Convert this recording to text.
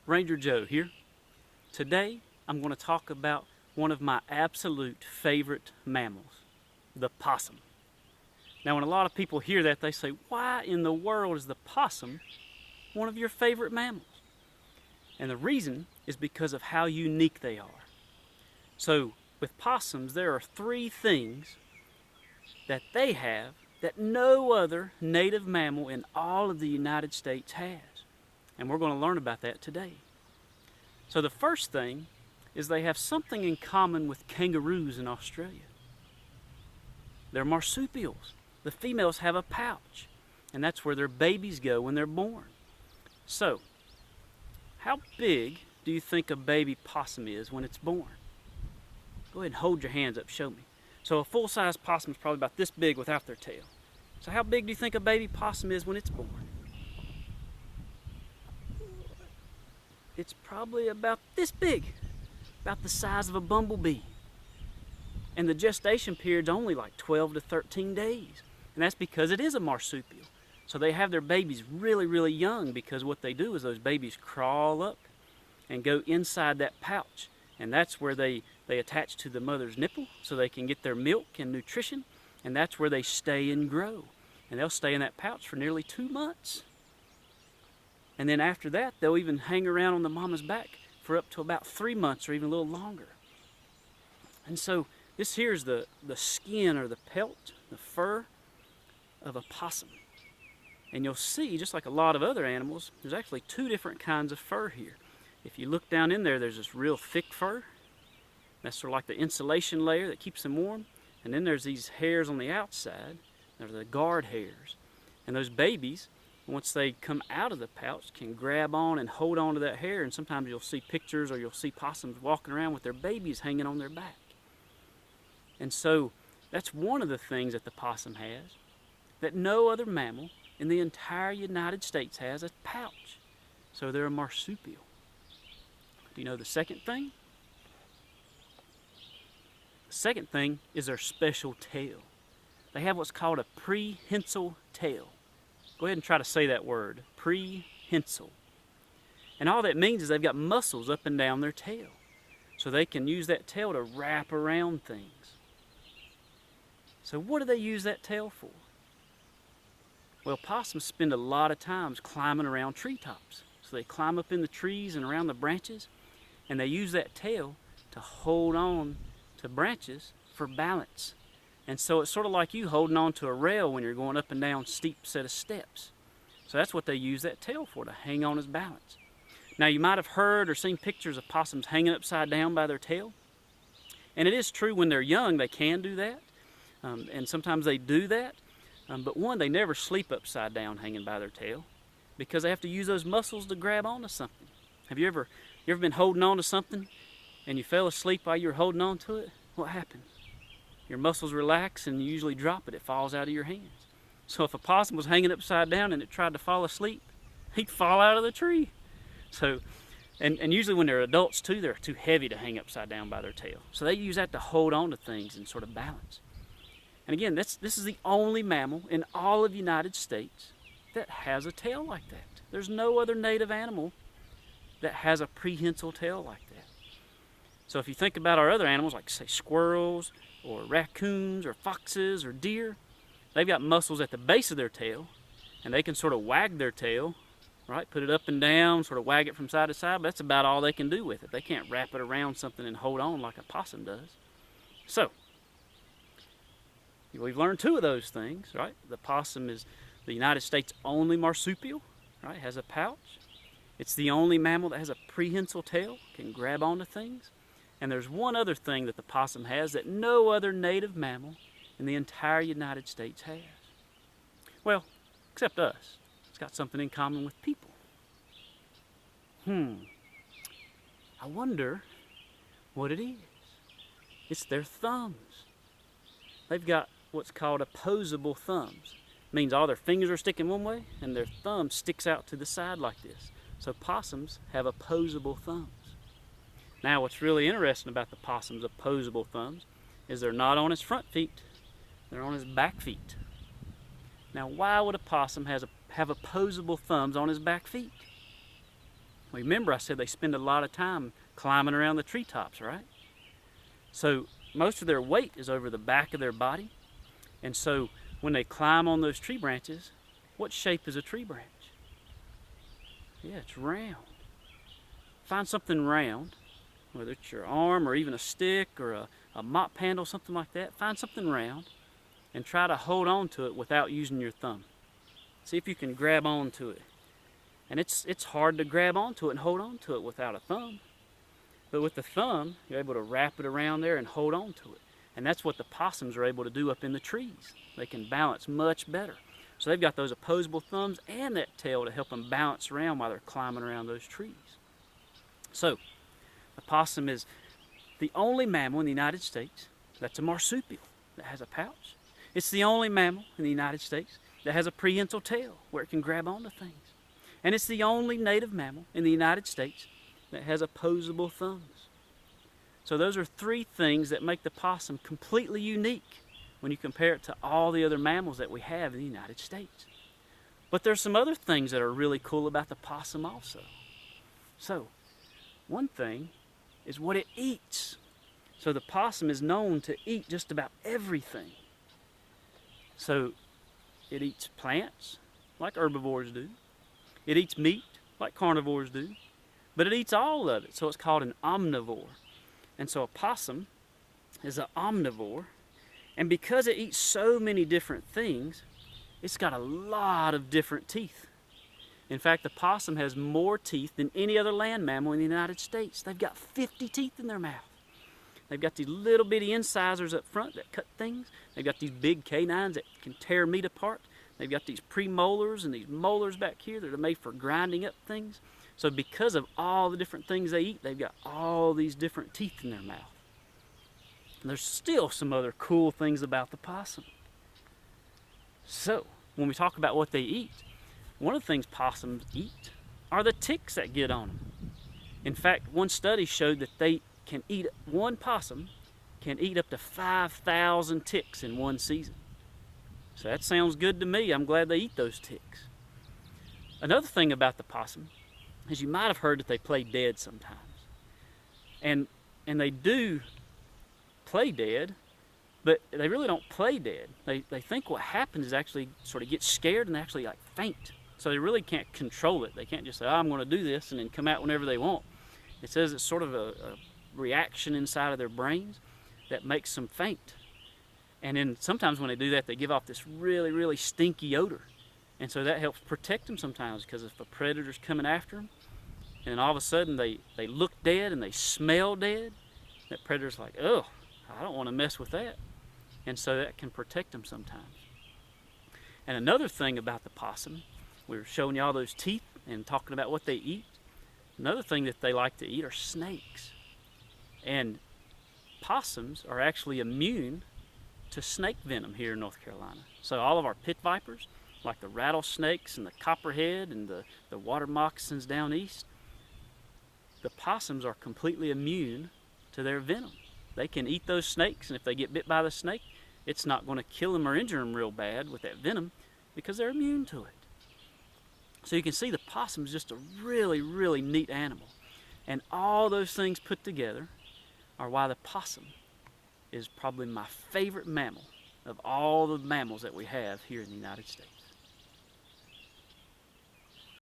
Ranger Joe here. Today I'm going to talk about one of my absolute favorite mammals, the possum. Now when a lot of people hear that, they say, why in the world is the possum one of your favorite mammals? And the reason is because of how unique they are. So with possums, there are three things that they have that no other native mammal in all of the United States has. And we're going to learn about that today. So the first thing is they have something in common with kangaroos in Australia. They're marsupials. The females have a pouch, and that's where their babies go when they're born. So, how big do you think a baby possum is when it's born? Go ahead and hold your hands up, show me. So a full-size possum is probably about this big without their tail. So how big do you think a baby possum is when it's born? It's probably about this big, about the size of a bumblebee. And the gestation period's only like 12 to 13 days. And that's because it is a marsupial. So they have their babies really, really young, because what they do is those babies crawl up and go inside that pouch. And that's where they attach to the mother's nipple so they can get their milk and nutrition. And that's where they stay and grow. And they'll stay in that pouch for nearly 2 months. And then after that, they'll even hang around on the mama's back for up to about 3 months or even a little longer. And so this here is the skin or the pelt, the fur of a possum. And you'll see, just like a lot of other animals, there's actually 2 different kinds of fur here. If you look down in there, there's this real thick fur. That's sort of like the insulation layer that keeps them warm. And then there's these hairs on the outside. They're the guard hairs. And those babies, once they come out of the pouch, can grab on and hold on to that hair. And sometimes you'll see pictures, or you'll see possums walking around with their babies hanging on their back. And so that's one of the things that the possum has that no other mammal in the entire United States has, a pouch. So they're a marsupial. Do you know the second thing? The second thing is their special tail. They have what's called a prehensile tail. Go ahead and try to say that word, prehensile. And all that means is they've got muscles up and down their tail. So they can use that tail to wrap around things. So what do they use that tail for? Well, possums spend a lot of times climbing around treetops. So they climb up in the trees and around the branches, and they use that tail to hold on to branches for balance. And so it's sort of like you holding on to a rail when you're going up and down a steep set of steps. So that's what they use that tail for, to hang on as balance. Now you might have heard or seen pictures of possums hanging upside down by their tail. And it is true, when they're young they can do that. And sometimes they do that. But one, they never sleep upside down hanging by their tail, because they have to use those muscles to grab onto something. Have you ever been holding on to something and you fell asleep while you were holding on to it? What happens? Your muscles relax and you usually drop it. It falls out of your hands. So if a possum was hanging upside down and it tried to fall asleep, he'd fall out of the tree. So, and usually when they're adults too, they're too heavy to hang upside down by their tail. So they use that to hold on to things and sort of balance. And again, this is the only mammal in all of the United States that has a tail like that. There's no other native animal that has a prehensile tail like that. So if you think about our other animals, like say squirrels or raccoons or foxes or deer, they've got muscles at the base of their tail, and they can sort of wag their tail, right? Put it up and down, sort of wag it from side to side, but that's about all they can do with it. They can't wrap it around something and hold on like a possum does. So, we've learned 2 of those things, right? The possum is the United States' only marsupial, right? It has a pouch. It's the only mammal that has a prehensile tail, can grab onto things. And there's one other thing that the possum has that no other native mammal in the entire United States has. Well, except us. It's got something in common with people. I wonder what it is. It's their thumbs. They've got what's called opposable thumbs. It means all their fingers are sticking one way and their thumb sticks out to the side like this. So possums have opposable thumbs. Now what's really interesting about the possum's opposable thumbs is they're not on his front feet, they're on his back feet. Now why would a possum have opposable thumbs on his back feet? Remember I said they spend a lot of time climbing around the treetops, right? So most of their weight is over the back of their body. And so when they climb on those tree branches, what shape is a tree branch? Yeah, it's round. Find something round, whether it's your arm or even a stick or a mop handle, something like that. Find something round and try to hold on to it without using your thumb. See if you can grab onto it. And it's hard to grab onto it and hold on to it without a thumb. But with the thumb, you're able to wrap it around there and hold on to it. And that's what the possums are able to do up in the trees. They can balance much better. So they've got those opposable thumbs and that tail to help them balance around while they're climbing around those trees. So, the possum is the only mammal in the United States that's a marsupial, that has a pouch. It's the only mammal in the United States that has a prehensile tail where it can grab onto things. And it's the only native mammal in the United States that has opposable thumbs. So those are three things that make the possum completely unique when you compare it to all the other mammals that we have in the United States. But there's some other things that are really cool about the possum also. So, one thing is what it eats. So the possum is known to eat just about everything. So it eats plants, like herbivores do. It eats meat, like carnivores do. But it eats all of it, so it's called an omnivore. And so a possum is an omnivore. And because it eats so many different things, it's got a lot of different teeth. In fact, the possum has more teeth than any other land mammal in the United States. They've got 50 teeth in their mouth. They've got these little bitty incisors up front that cut things. They've got these big canines that can tear meat apart. They've got these premolars and these molars back here that are made for grinding up things. So because of all the different things they eat, they've got all these different teeth in their mouth. And there's still some other cool things about the possum. So, when we talk about what they eat, one of the things possums eat are the ticks that get on them. In fact, one study showed that one possum can eat up to 5,000 ticks in one season. So that sounds good to me. I'm glad they eat those ticks. Another thing about the possum is you might have heard that they play dead sometimes. And they do play dead, but they really don't play dead. They think what happens is actually sort of get scared and they actually like faint. So they really can't control it. They can't just say, oh, I'm going to do this and then come out whenever they want. It says it's sort of a reaction inside of their brains that makes them faint. And then sometimes when they do that, they give off this really, really stinky odor. And so that helps protect them sometimes, because if a predator's coming after them, and all of a sudden they look dead and they smell dead, that predator's like, oh, I don't want to mess with that. And so that can protect them sometimes. And another thing about the possum, we were showing you all those teeth and talking about what they eat. Another thing that they like to eat are snakes. And possums are actually immune to snake venom here in North Carolina. So all of our pit vipers, like the rattlesnakes and the copperhead and the water moccasins down east, the possums are completely immune to their venom. They can eat those snakes, and if they get bit by the snake, it's not going to kill them or injure them real bad with that venom because they're immune to it. So you can see the possum is just a really, really neat animal. And all those things put together are why the possum is probably my favorite mammal of all the mammals that we have here in the United States.